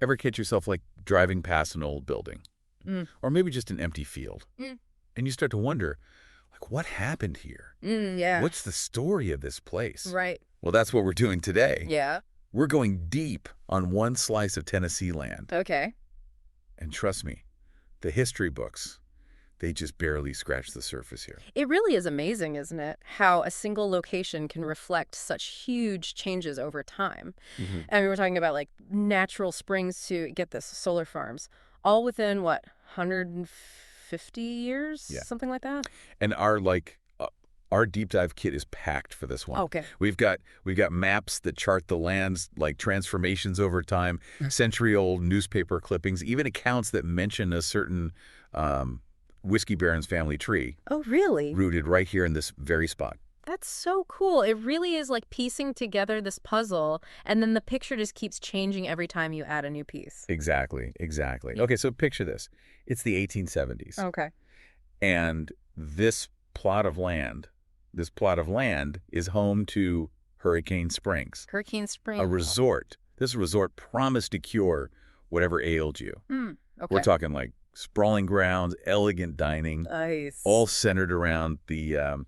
Ever catch yourself, like, driving past an old building? Mm. Or maybe just an empty field? Mm. And you start to wonder, like, what happened here? Yeah. What's the story of this place? Right. Well, that's what we're doing today. Yeah. We're going deep on one slice of Tennessee land. Okay. And trust me, the history books, they just barely scratch the surface here. It really is amazing, isn't it, how a single location can reflect such huge changes over time. Mm-hmm. I mean, we're talking about like natural springs to get this solar farms, all within what, 150 years, Yeah. something like that. And our deep dive kit is packed for this one. Okay. We've got maps that chart the land's like transformations over time, century-old newspaper clippings, even accounts that mention a certain whiskey baron's family tree Oh, really? rooted right here in this very spot. That's so cool. It really is like piecing together this puzzle, and then the picture just keeps changing every time you add a new piece. Exactly. Okay, so picture this. It's the 1870s. Okay. And this plot of land is home to Hurricane Springs, Hurricane Spring. a resort. This resort promised to cure whatever ailed you. Okay. We're talking like sprawling grounds, elegant dining, Nice. all centered around the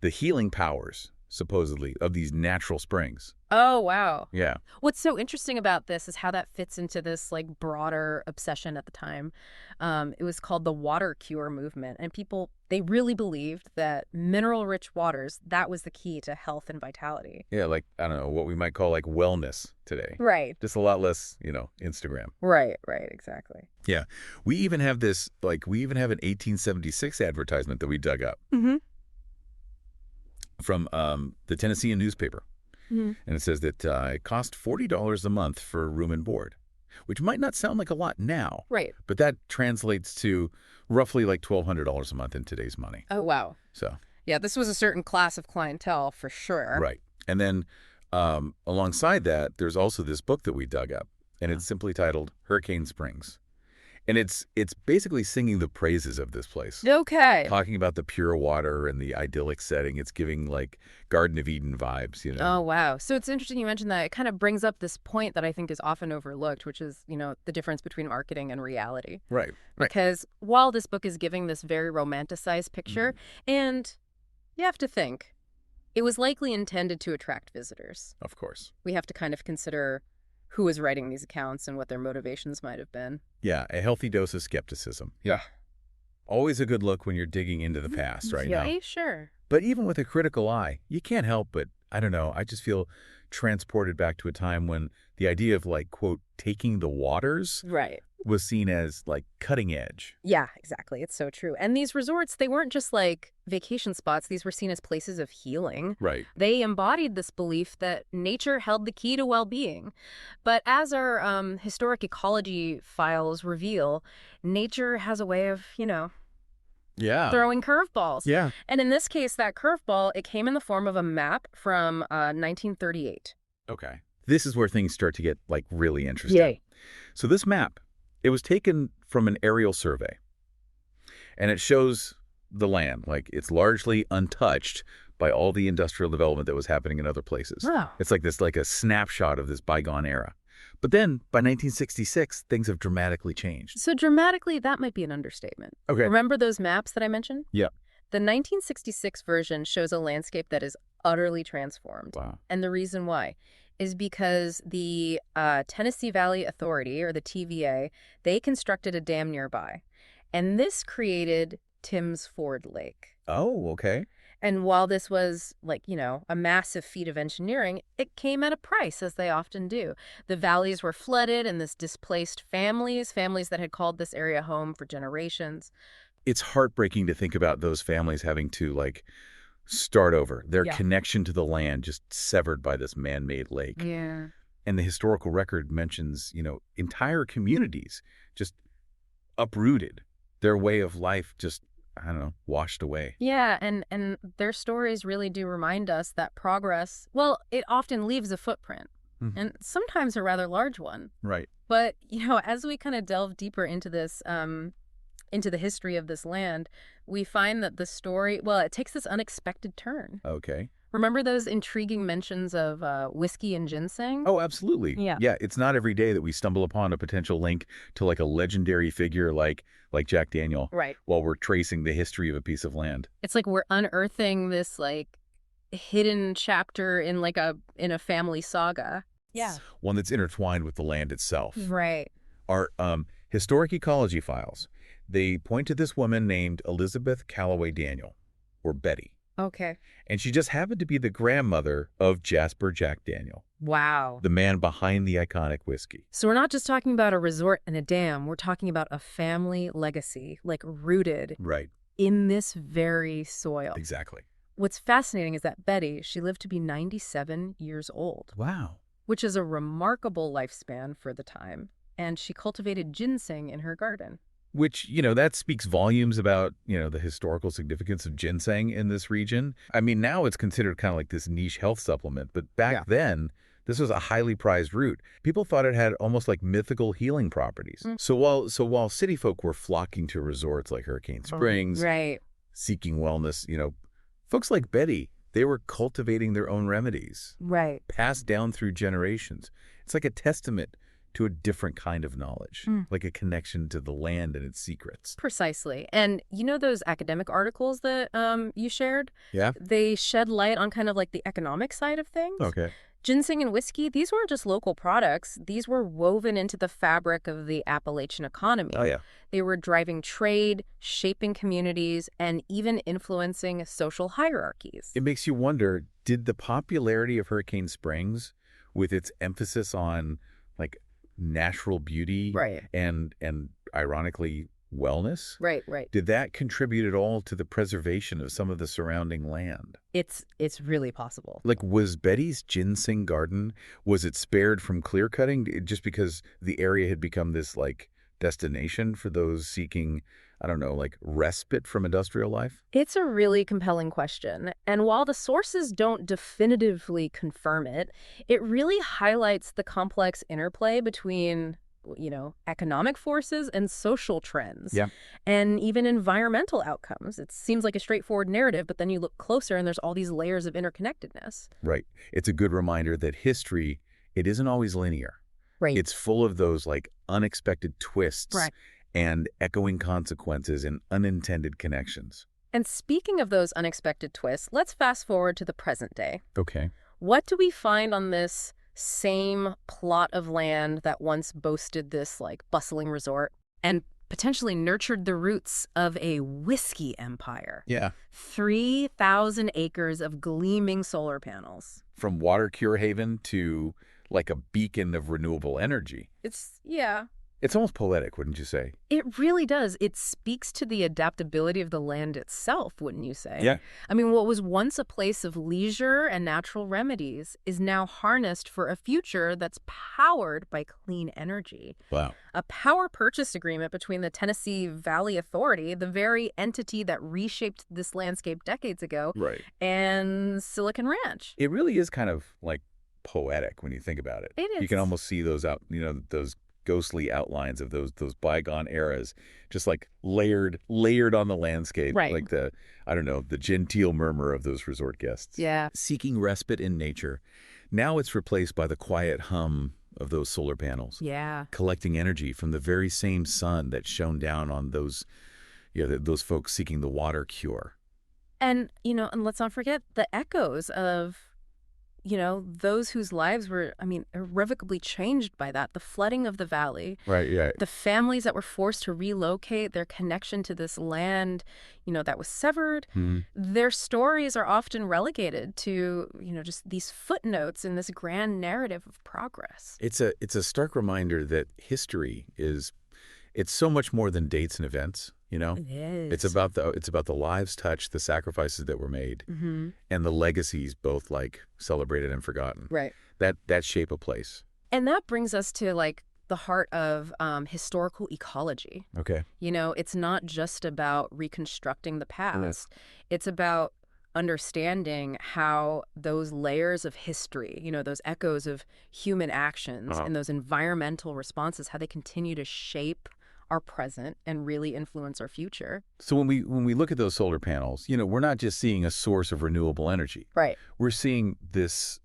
healing powers, supposedly, of these natural springs. Oh, wow. Yeah. What's so interesting about this is how that fits into this like broader obsession at the time. It was called the water cure movement, and people, they really believed that mineral-rich waters, that was the key to health and vitality. Yeah, like, I don't know, what we might call like wellness today. Right. Just a lot less, Instagram. Right, exactly. Yeah. We even have an 1876 advertisement that we dug up Mm-hmm. from the Tennessean newspaper. Mm-hmm. And it says that it cost $40 a month for room and board, which might not sound like a lot now. Right. But that translates to roughly like $1,200 a month in today's money. Oh, wow. So. Yeah, this was a certain class of clientele for sure. Right. And then alongside that, there's also this book that we dug up, and it's simply titled Hurricane Springs. And it's basically singing the praises of this place. Okay. Talking about the pure water and the idyllic setting. It's giving like Garden of Eden vibes, Oh, wow. So it's interesting you mentioned that. It kind of brings up this point that I think is often overlooked, which is, the difference between marketing and reality. Right. Because while this book is giving this very romanticized picture, and you have to think, it was likely intended to attract visitors. Of course. We have to kind of consider who was writing these accounts and what their motivations might have been. Yeah, a healthy dose of skepticism. Yeah. Always a good look when you're digging into the past right now. Yeah, sure. But even with a critical eye, you can't help but, I don't know, I just feel transported back to a time when the idea of like, quote, taking the waters Right. was seen as like cutting edge. Yeah, exactly. It's so true. And these resorts, they weren't just like vacation spots. These were seen as places of healing. Right. They embodied this belief that nature held the key to well-being. But as our historic ecology files reveal, nature has a way of, Yeah. throwing curveballs. Yeah. And in this case, that curveball, it came in the form of a map from 1938. Okay. This is where things start to get like really interesting. Yay. So this map, it was taken from an aerial survey, and it shows the land like it's largely untouched by all the industrial development that was happening in other places. Wow. It's like this, like a snapshot of this bygone era. But then by 1966, things have dramatically changed. So dramatically, that might be an understatement. Okay. Remember those maps that I mentioned? Yeah. The 1966 version shows a landscape that is utterly transformed. Wow. And the reason why is because the Tennessee Valley Authority, or the TVA, they constructed a dam nearby. And this created Timms Ford Lake. Oh, okay. And while this was like, a massive feat of engineering, it came at a price, as they often do. The valleys were flooded, and this displaced families that had called this area home for generations. It's heartbreaking to think about those families having to like start over, their connection to the land just severed by this man-made lake. Yeah. And the historical record mentions, entire communities just uprooted, their way of life just, I don't know, washed away. Yeah, and their stories really do remind us that progress, well, it often leaves a footprint, and sometimes a rather large one. Right. But, as we kind of delve deeper into this, into the history of this land, we find that the story, well, it takes this unexpected turn. Okay. Remember those intriguing mentions of whiskey and ginseng? Oh, absolutely. Yeah. Yeah, it's not every day that we stumble upon a potential link to like a legendary figure like Jack Daniel Right. while we're tracing the history of a piece of land. It's like we're unearthing this like hidden chapter in like a family saga. Yeah. One that's intertwined with the land itself. Right. Our historic ecology files, they point to this woman named Elizabeth Calloway Daniel, or Betty. Okay. And she just happened to be the grandmother of Jasper Jack Daniel, Wow. the man behind the iconic whiskey. So we're not just talking about a resort and a dam. We're talking about a family legacy, like rooted Right. in this very soil. Exactly. What's fascinating is that Betty, she lived to be 97 years old, Wow. which is a remarkable lifespan for the time. And she cultivated ginseng in her garden. Which, that speaks volumes about, the historical significance of ginseng in this region. I mean, now it's considered kind of like this niche health supplement, but back then, this was a highly prized root. People thought it had almost like mythical healing properties. Mm. So while city folk were flocking to resorts like Hurricane Springs, Right. seeking wellness, folks like Betty, they were cultivating their own remedies, Right. passed down through generations. It's like a testament to a different kind of knowledge, like a connection to the land and its secrets. Precisely. And you know those academic articles that you shared? Yeah? They shed light on kind of like the economic side of things. Okay. Ginseng and whiskey, these weren't just local products. These were woven into the fabric of the Appalachian economy. Oh, yeah. They were driving trade, shaping communities, and even influencing social hierarchies. It makes you wonder, did the popularity of Hurricane Springs, with its emphasis on, like, natural beauty Right. and ironically, wellness, Right. did that contribute at all to the preservation of some of the surrounding land? It's really possible. Like, was Betty's ginseng garden, was it spared from clear cutting just because the area had become this, like, destination for those seeking, I don't know, like respite from industrial life? It's a really compelling question. And while the sources don't definitively confirm it, it really highlights the complex interplay between, economic forces and social trends. Yeah. And even environmental outcomes. It seems like a straightforward narrative, but then you look closer and there's all these layers of interconnectedness. Right. It's a good reminder that history, it isn't always linear. Right. It's full of those like unexpected twists Right. and echoing consequences and unintended connections. And speaking of those unexpected twists, let's fast forward to the present day. Okay. What do we find on this same plot of land that once boasted this like bustling resort and potentially nurtured the roots of a whiskey empire? Yeah. 3,000 acres of gleaming solar panels. From water cure haven to like a beacon of renewable energy. Yeah. It's almost poetic, wouldn't you say? It really does. It speaks to the adaptability of the land itself, wouldn't you say? Yeah. I mean, what was once a place of leisure and natural remedies is now harnessed for a future that's powered by clean energy. Wow. A power purchase agreement between the Tennessee Valley Authority, the very entity that reshaped this landscape decades ago, Right. and Silicon Ranch. It really is kind of like poetic when you think about it. It is. You can almost see those those ghostly outlines of those bygone eras, just like layered on the landscape, Right. like the genteel murmur of those resort guests. Yeah. Seeking respite in nature. Now it's replaced by the quiet hum of those solar panels, Yeah. collecting energy from the very same sun that shone down on those folks seeking the water cure. And, and let's not forget the echoes of those whose lives were, irrevocably changed by that. The flooding of the valley, Right, yeah. the families that were forced to relocate, their connection to this land, that was severed. Their stories are often relegated to, just these footnotes in this grand narrative of progress. It's a stark reminder that history it's so much more than dates and events, It is. It's about the lives touched, the sacrifices that were made, and the legacies both like celebrated and forgotten. Right. That shape a place. And that brings us to like the heart of historical ecology. Okay. It's not just about reconstructing the past. It's about understanding how those layers of history, those echoes of human actions and those environmental responses, how they continue to shape our present and really influence our future. So when we look at those solar panels, we're not just seeing a source of renewable energy. Right. We're seeing this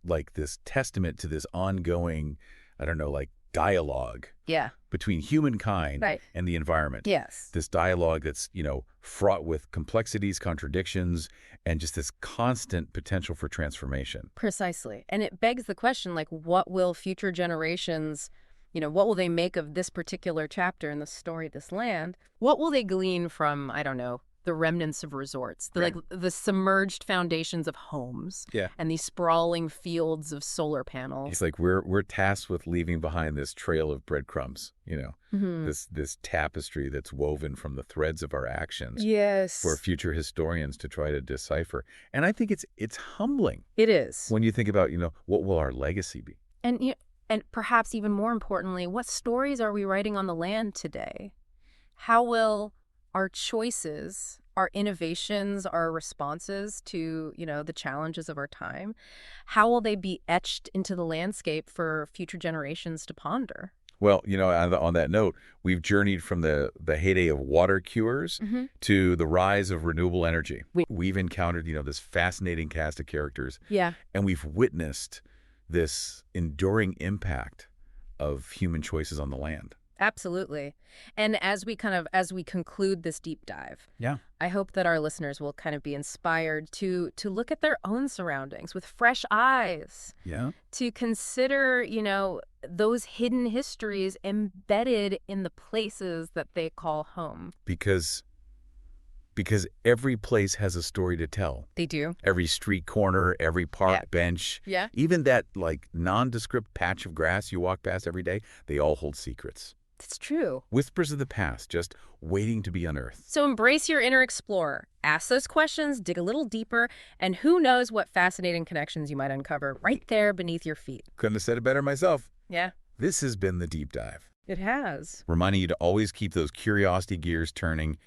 testament to this ongoing, I don't know, like dialogue Yeah. between humankind Right. and the environment. Yes. This dialogue that's, fraught with complexities, contradictions, and just this constant potential for transformation. Precisely. And it begs the question, like, what will future generations, what will they make of this particular chapter in the story of this land? What will they glean from, I don't know, the remnants of resorts, the submerged foundations of homes, Yeah. and these sprawling fields of solar panels? It's like we're tasked with leaving behind this trail of breadcrumbs, Mhm. this tapestry that's woven from the threads of our actions Yes. for future historians to try to decipher. And I think it's humbling It is. when you think about, what will our legacy be? And perhaps even more importantly, what stories are we writing on the land today? How will our choices, our innovations, our responses to, the challenges of our time, how will they be etched into the landscape for future generations to ponder? Well, on that note, we've journeyed from the heyday of water cures Mm-hmm. to the rise of renewable energy. We- We've encountered, this fascinating cast of characters, Yeah. and we've witnessed this enduring impact of human choices on the land. Absolutely. And as we conclude this deep dive, Yeah. I hope that our listeners will kind of be inspired to look at their own surroundings with fresh eyes, Yeah. to consider, those hidden histories embedded in the places that they call home. Because every place has a story to tell. They do. Every street corner, every park Yeah. bench, Yeah. even that nondescript patch of grass you walk past every day, they all hold secrets. It's true. Whispers of the past, just waiting to be unearthed. So embrace your inner explorer. Ask those questions, dig a little deeper, and who knows what fascinating connections you might uncover right there beneath your feet. Couldn't have said it better myself. Yeah, This has been The Deep Dive, it has. reminding you to always keep those curiosity gears turning